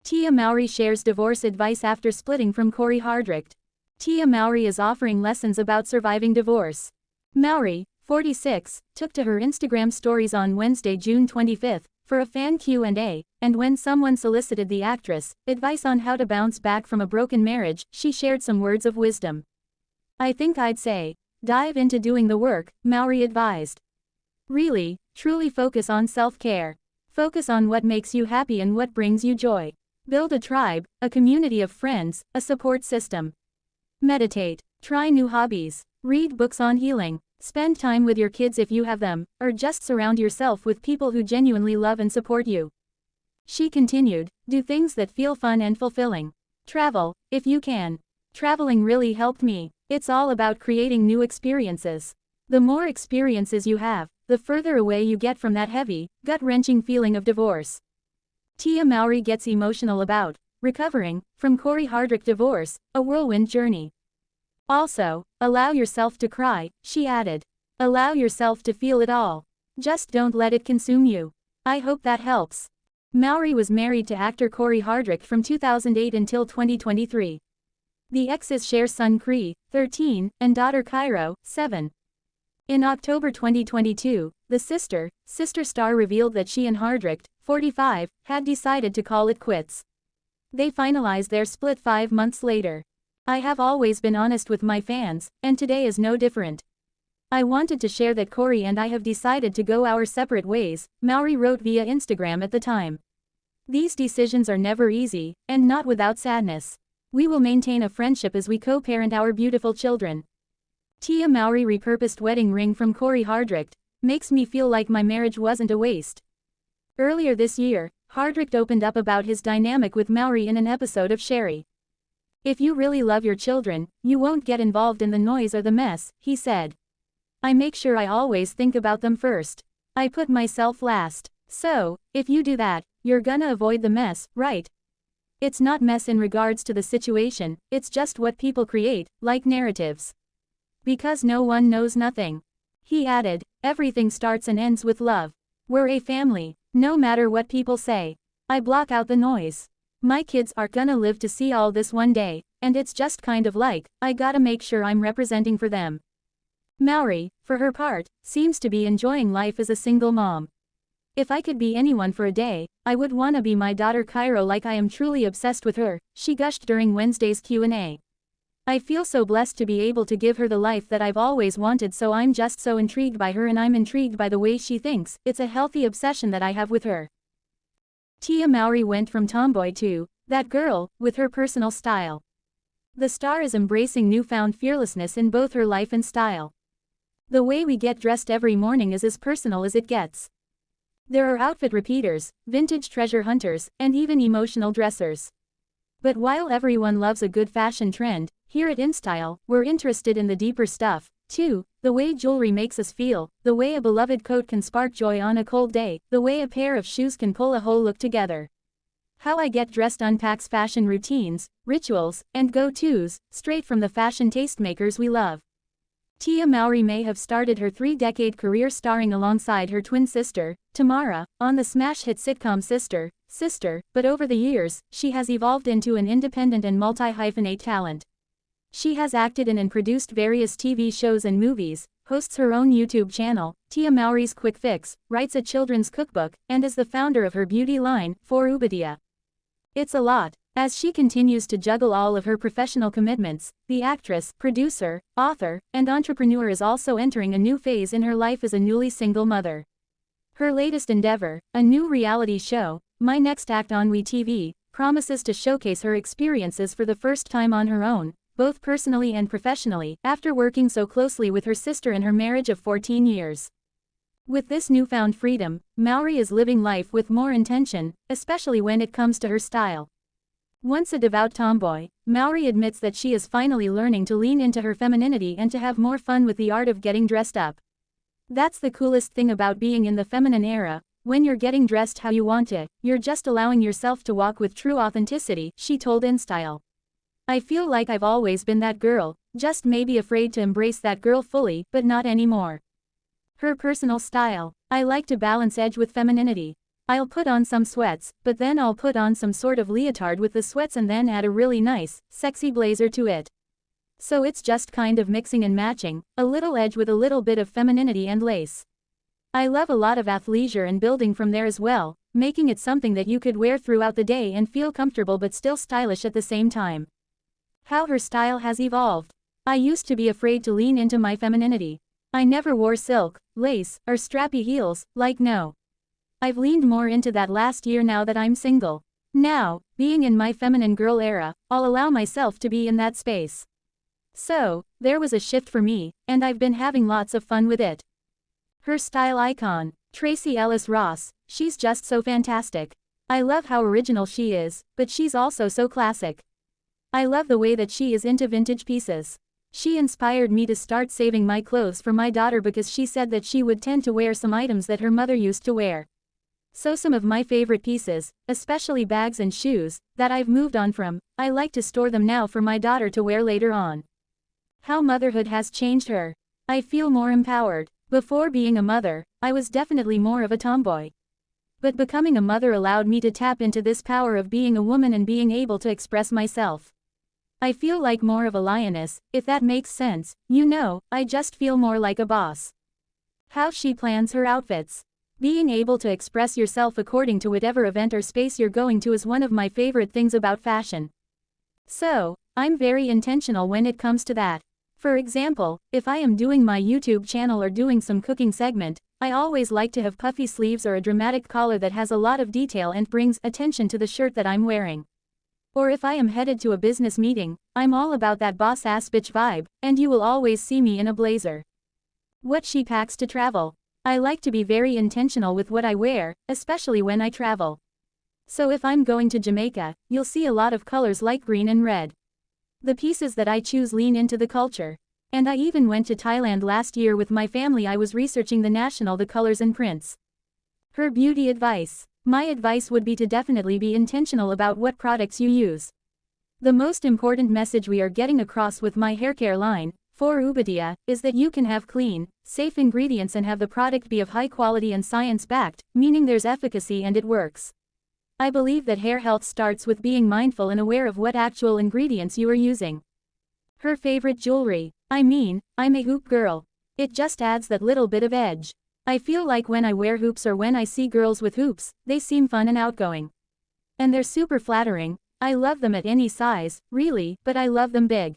Tia Mowry shares divorce advice after splitting from Cory Hardrict. Tia Mowry is offering lessons about surviving divorce. Mowry, 46, took to her Instagram stories on Wednesday, June 25, for a fan Q&A, and when someone solicited the actress advice on how to bounce back from a broken marriage, she shared some words of wisdom. "I think I'd say, dive into doing the work," Mowry advised. "Really, truly focus on self-care. Focus on what makes you happy and what brings you joy. Build a tribe, a community of friends, a support system. Meditate. Try new hobbies. Read books on healing. Spend time with your kids if you have them, or just surround yourself with people who genuinely love and support you." She continued, "Do things that feel fun and fulfilling. Travel, if you can. Traveling really helped me. It's all about creating new experiences. The more experiences you have, the further away you get from that heavy, gut-wrenching feeling of divorce." Tia Mowry gets emotional about recovering from Cory Hardrict divorce, a whirlwind journey. "Also, allow yourself to cry," she added. "Allow yourself to feel it all. Just don't let it consume you. I hope that helps." Mowry was married to actor Cory Hardrict from 2008 until 2023. The exes share son Cree, 13, and daughter Cairo, 7. In October 2022, the sister star revealed that she and Hardrict, 45, had decided to call it quits. They finalized their split 5 months later. "I have always been honest with my fans, and today is no different. I wanted to share that Cory and I have decided to go our separate ways," Mowry wrote via Instagram at the time. "These decisions are never easy, and not without sadness. We will maintain a friendship as we co-parent our beautiful children." Tia Mowry repurposed wedding ring from Cory Hardrict, "Makes me feel like my marriage wasn't a waste." Earlier this year, Hardrict opened up about his dynamic with Mowry in an episode of Sherry. "If you really love your children, you won't get involved in the noise or the mess," he said. "I make sure I always think about them first. I put myself last. So, if you do that, you're gonna avoid the mess, right? It's not mess in regards to the situation, it's just what people create, like narratives. Because no one knows nothing." He added, "Everything starts and ends with love. We're a family, no matter what people say. I block out the noise. My kids are gonna live to see all this one day, and it's just kind of like, I gotta make sure I'm representing for them." Mowry, for her part, seems to be enjoying life as a single mom. "If I could be anyone for a day, I would wanna be my daughter Cairo, like I am truly obsessed with her," she gushed during Wednesday's Q&A. "I feel so blessed to be able to give her the life that I've always wanted, so I'm just so intrigued by her and I'm intrigued by the way she thinks. It's a healthy obsession that I have with her." Tia Mowry went from tomboy to that girl, with her personal style. The star is embracing newfound fearlessness in both her life and style. "The way we get dressed every morning is as personal as it gets. There are outfit repeaters, vintage treasure hunters, and even emotional dressers. But while everyone loves a good fashion trend, here at InStyle, we're interested in the deeper stuff, too. The way jewelry makes us feel, the way a beloved coat can spark joy on a cold day, the way a pair of shoes can pull a whole look together. How I get dressed unpacks fashion routines, rituals, and go-tos, straight from the fashion tastemakers we love." Tia Mowry may have started her 3-decade career starring alongside her twin sister, Tamara, on the smash hit sitcom Sister, but over the years, she has evolved into an independent and multi-hyphenate talent. She has acted in and produced various TV shows and movies, hosts her own YouTube channel, Tia Mowry's Quick Fix, writes a children's cookbook, and is the founder of her beauty line, For Ubadia. It's a lot. As she continues to juggle all of her professional commitments, the actress, producer, author, and entrepreneur is also entering a new phase in her life as a newly single mother. Her latest endeavor, a new reality show, My Next Act on WeTV, promises to showcase her experiences for the first time on her own, both personally and professionally, after working so closely with her sister in her marriage of 14 years. With this newfound freedom, Mowry is living life with more intention, especially when it comes to her style. Once a devout tomboy, Mowry admits that she is finally learning to lean into her femininity and to have more fun with the art of getting dressed up. "That's the coolest thing about being in the feminine era. When you're getting dressed how you want it, you're just allowing yourself to walk with true authenticity," she told InStyle. "I feel like I've always been that girl, just maybe afraid to embrace that girl fully, but not anymore." Her personal style. "I like to balance edge with femininity. I'll put on some sweats, but then I'll put on some sort of leotard with the sweats and then add a really nice, sexy blazer to it. So it's just kind of mixing and matching, a little edge with a little bit of femininity and lace. I love a lot of athleisure and building from there as well, making it something that you could wear throughout the day and feel comfortable but still stylish at the same time. How her style has evolved. I used to be afraid to lean into my femininity. I never wore silk, lace, or strappy heels, no. I've leaned more into that last year now that I'm single. Now, being in my feminine girl era, I'll allow myself to be in that space. So, there was a shift for me, and I've been having lots of fun with it. Her style icon, Tracee Ellis Ross, she's just so fantastic. I love how original she is, but she's also so classic. I love the way that she is into vintage pieces. She inspired me to start saving my clothes for my daughter because she said that she would tend to wear some items that her mother used to wear. So some of my favorite pieces, especially bags and shoes, that I've moved on from, I like to store them now for my daughter to wear later on. How motherhood has changed her. I feel more empowered. Before being a mother, I was definitely more of a tomboy. But becoming a mother allowed me to tap into this power of being a woman and being able to express myself. I feel like more of a lioness, if that makes sense, I just feel more like a boss. How she plans her outfits. Being able to express yourself according to whatever event or space you're going to is one of my favorite things about fashion. So, I'm very intentional when it comes to that. For example, if I am doing my YouTube channel or doing some cooking segment, I always like to have puffy sleeves or a dramatic collar that has a lot of detail and brings attention to the shirt that I'm wearing. Or if I am headed to a business meeting, I'm all about that boss-ass bitch vibe, and you will always see me in a blazer. What she packs to travel. I like to be very intentional with what I wear, especially when I travel. So if I'm going to Jamaica, you'll see a lot of colors like green and red. The pieces that I choose lean into the culture. And I even went to Thailand last year with my family. I was researching the colors and prints. Her beauty advice. My advice would be to definitely be intentional about what products you use. The most important message we are getting across with my haircare line, for Ubadia, is that you can have clean, safe ingredients and have the product be of high quality and science-backed, meaning there's efficacy and it works. I believe that hair health starts with being mindful and aware of what actual ingredients you are using. Her favorite jewelry. I'm a hoop girl. It just adds that little bit of edge. I feel like when I wear hoops or when I see girls with hoops, they seem fun and outgoing. And they're super flattering. I love them at any size, really, but I love them big.